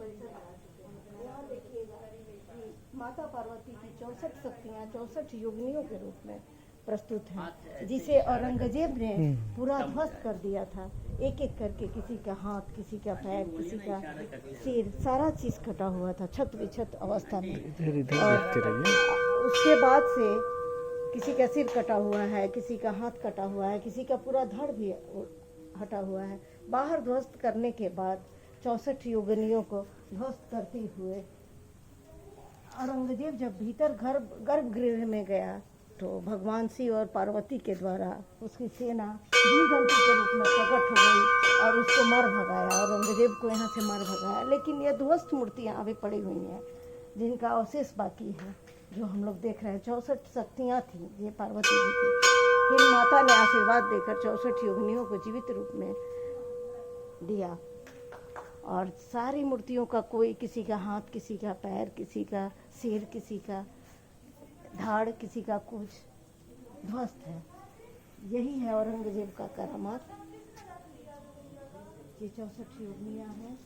परिसर बना चुके हैं। यहाँ देखिएगा कि माता पार्वती की 64 शक्तियाँ 64 योगिनियों के रूप में प्रस्तुत हैं, जिसे औरंगजेब ने पूरा ध्वस्त कर दिया था। एक एक करके किसी का हाथ, किसी का पैर, किसी का सिर, सारा चीज कटा हुआ था छत विछत अवस्था में। उसके बाद से किसी का सिर कटा हुआ है, किसी का हाथ कटा हुआ है, किसी का पूरा धड़ भी हटा हुआ है। बाहर ध्वस्त करने के बाद 64 योगिनियों को ध्वस्त करते हुए औरंगजेब जब भीतर गर्भगृह में गया तो भगवान शिव और पार्वती के द्वारा उसकी सेना जीव जंतु के रूप में प्रकट हो गई और उसको मार भगाया। औरंगजेब को यहाँ से मार भगाया। लेकिन ये ध्वस्त मूर्तियाँ अभी पड़ी हुई हैं जिनका अवशेष बाकी है, जो हम लोग देख रहे हैं। 64 शक्तियाँ थी ये पार्वती जी की। फिर माता ने आशीर्वाद देकर 64 योगिनियों को जीवित रूप में दिया और सारी मूर्तियों का कोई, किसी का हाथ, किसी का पैर, किसी का सिर, किसी का धाड़, किसी का कुछ ध्वस्त है। यही है औरंगजेब का करामात। ये 64 योगिनियाँ हैं।